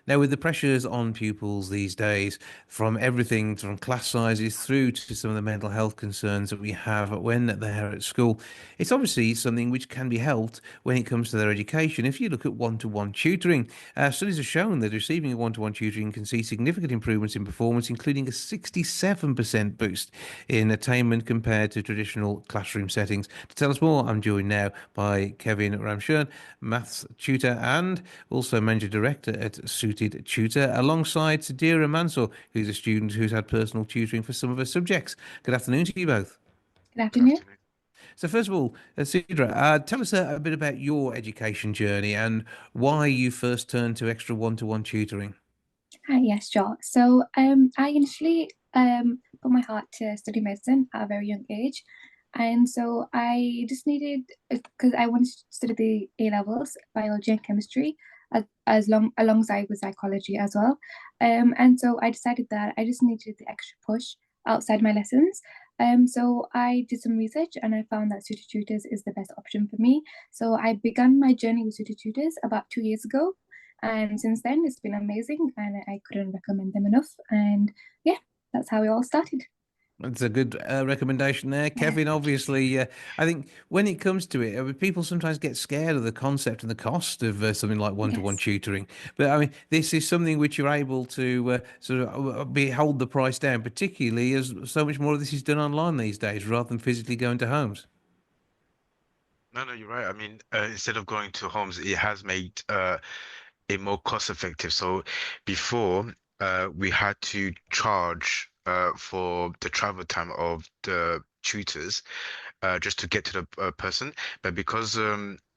Now, with the pressures on pupils these days, from everything from class sizes through to some of the mental health concerns that we have when they're at school, it's obviously something which can be helped when it comes to their education. If you look at one-to-one tutoring, studies have shown that receiving a one-to-one tutoring can see significant improvements in performance, including a 67% boost in attainment compared to traditional classroom settings. To tell us more, I'm joined now by Kevin Ramshurn, maths tutor and also manager director at Suited Tutor, alongside Sidra Mansour, who's a student who's had personal tutoring for some of her subjects. Good afternoon to you both. Good Good afternoon. afternoon. So, first of all, Sidra, tell us a bit about your education journey and why you first turned to extra one-to-one tutoring. Hi, yes, sure. I initially put my heart to study medicine at a very young age, and so I just needed because I wanted to study the A levels, biology and chemistry, as long alongside with psychology as well. And so I decided that I just needed the extra push outside my lessons. So I did some research and I found that Suited Tutors is the best option for me. So I began my journey with Suited Tutors about 2 years ago. And since then, it's been amazing, and I couldn't recommend them enough. And yeah, that's how it all started. That's a good recommendation there, Yeah, Kevin. Obviously, I think when it comes to it, people sometimes get scared of the concept and the cost of something like one-to-one yes, tutoring. But I mean, this is something which you're able to sort of be hold the price down, particularly as so much more of this is done online these days rather than physically going to homes. No, no, you're right. I mean, instead of going to homes, it has made it more cost effective. So before, we had to charge for the travel time of the tutors just to get to the person. But because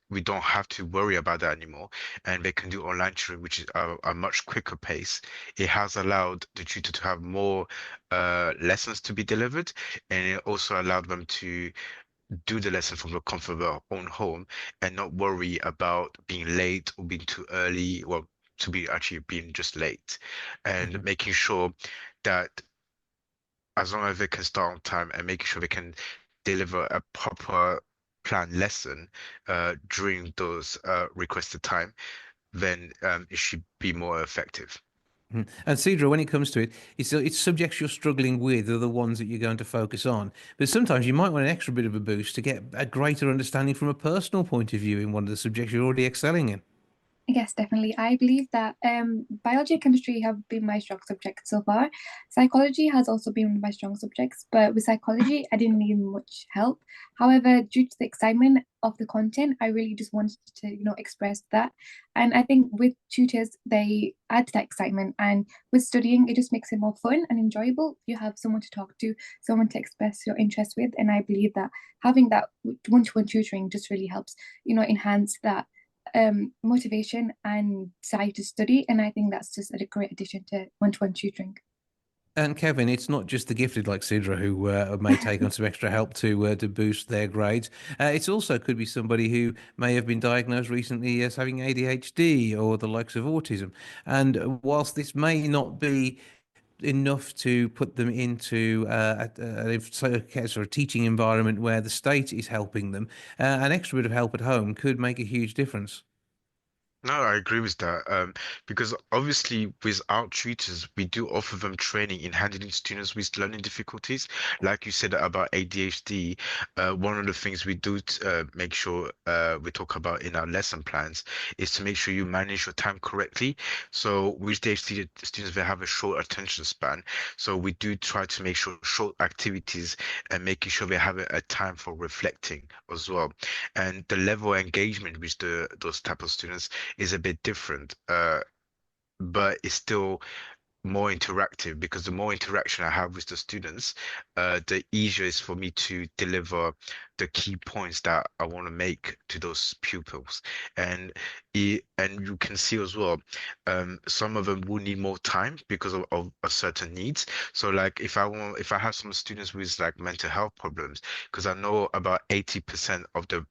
we don't have to worry about that anymore, and they can do online tutoring, which is a much quicker pace, it has allowed the tutor to have more lessons to be delivered, and it also allowed them to do the lesson from the comfort of their own home and not worry about being late or being too early, well, to be actually being just late, and Mhm. making sure that as long as they can start on time and making sure they can deliver a proper planned lesson during those requested time, then it should be more effective. Mhm. And Cedra, when it comes to it, it's subjects you're struggling with are the ones that you're going to focus on. But sometimes you might want an extra bit of a boost to get a greater understanding from a personal point of view in one of the subjects you're already excelling in. yes, definitely. I believe that biology and chemistry have been my strong subjects so far. Psychology has also been one of my strong subjects, but with psychology, I didn't need much help. However, due to the excitement of the content, I really just wanted to, express that. And I think with tutors, they add to that excitement. And with studying, it just makes it more fun and enjoyable. You have someone to talk to, someone to express your interest with. And I believe that having that one-to-one tutoring just really helps, enhance that motivation and desire to study. And I think that's just a great addition to one-to-one tutoring. And Kevin, it's not just the gifted like Sidra who may take on some extra help to boost their grades. It's also could be somebody who may have been diagnosed recently as having ADHD or the likes of autism. And whilst this may not be enough to put them into sort of teaching environment where the state is helping them, an extra bit of help at home could make a huge difference. No, I agree with that. Because obviously, without tutors, we do offer them training in handling students with learning difficulties. Like you said about ADHD, one of the things we do make sure we talk about in our lesson plans is to make sure you manage your time correctly. So with ADHD students, they have a short attention span. So we do try to make sure short activities and making sure they have a time for reflecting as well. And the level of engagement with those type of students is a bit different, but it's still more interactive because the more interaction I have with the students, the easier it's for me to deliver the key points that I want to make to those pupils. And and you can see as well, some of them will need more time because of a certain needs. So like if I have some students with like mental health problems, because I know about 80% of the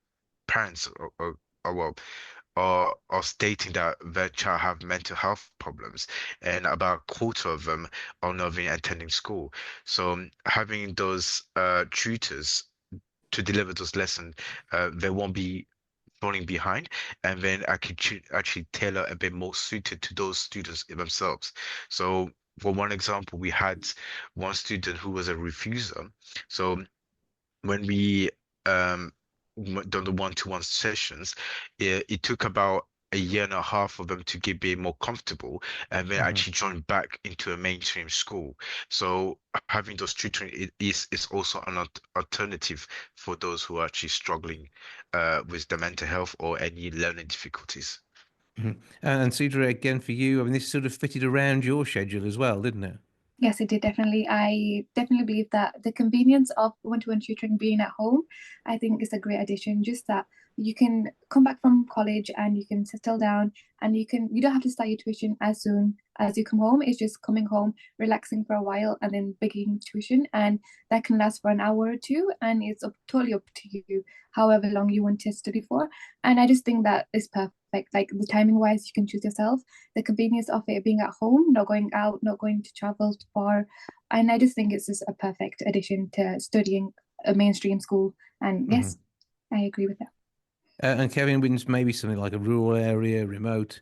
parents well are stating that their child have mental health problems, and about a quarter of them are not even attending school. So having those tutors to deliver those lessons, they won't be falling behind, and then I could actually tailor a bit more suited to those students themselves. So for one example, we had one student who was a refuser. So when we done the one-to-one sessions, it took about a year and a half for them to be more comfortable and then Hmm. actually join back into a mainstream school. So having those tutoring is also an alternative for those who are actually struggling with the mental health or any learning difficulties. Mhm. And Sidra, again for you, I mean, this sort of fitted around your schedule as well, didn't it? Yes, it did definitely. I definitely believe that the convenience of one-to-one tutoring being at home, I think is a great addition. Just that you can come back from college and you can settle down and you don't have to start your tuition as soon as you come home. It's just coming home, relaxing for a while, and then beginning tuition. And that can last for an hour or two, and it's totally up to you, however long you want to study for. And I just think that is perfect. Like the timing wise, you can choose yourself the convenience of it being at home, not going out, not going to travel far. And I just think it's just a perfect addition to studying a mainstream school. And Hmm. yes, I agree with that. And Kevin wins maybe something like a rural area, remote,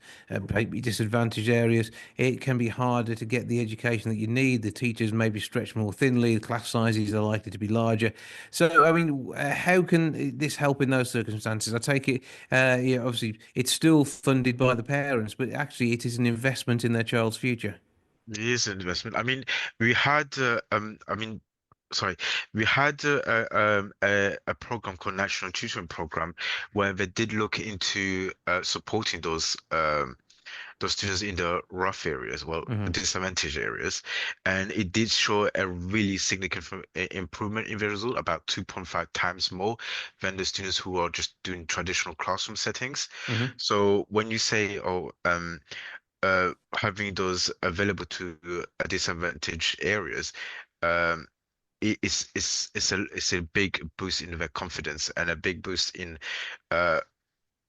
maybe disadvantaged areas. It can be harder to get the education that you need. The teachers may be stretched more thinly. The class sizes are likely to be larger. So, I mean, how can this help in those circumstances? I take it, yeah, obviously, it's still funded by the parents, but actually, it is an investment in their child's future. It is an investment. I mean, we had, I mean, sorry, we had a program called National Tutoring Program where they did look into supporting those students in the rough areas, well, Hmm. disadvantaged areas, and it did show a really significant improvement in the result, about 2.5 times more than the students who are just doing traditional classroom settings. Hmm. So when you say, oh, having those available to disadvantaged areas, um, it's a big boost in their confidence and a big boost uh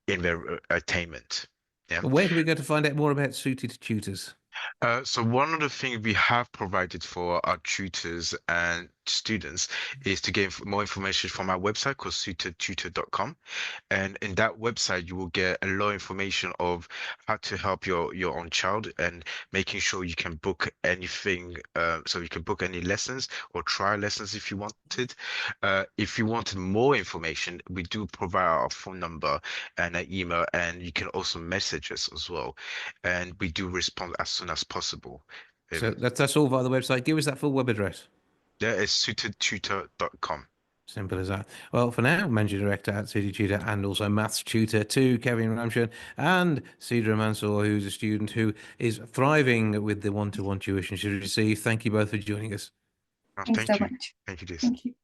in their attainment. Yeah. Where can we go to find out more about suited tutors? So one of the things we have provided for our tutors and students is to get more information from our website called suitedtutor.com. And in that website, you will get a lot of information of how to help your own child and making sure you can book anything. So you can book any lessons or trial lessons if you wanted. If you wanted more information, we do provide our phone number and an email, and you can also message us as well. And we do respond as soon as possible. So Um, that's all via the website. Give us that full web address. that is suitedtutor.com. Simple as that. Well, for now, Managing Director at City Tutor and also Maths Tutor to Kevin Ramshan and Sidra Mansour, who's a student who is thriving with the one-to-one tuition she received. Thank you both for joining us. Oh, Thanks so thank you. much. Thank you, Jason. Thank you.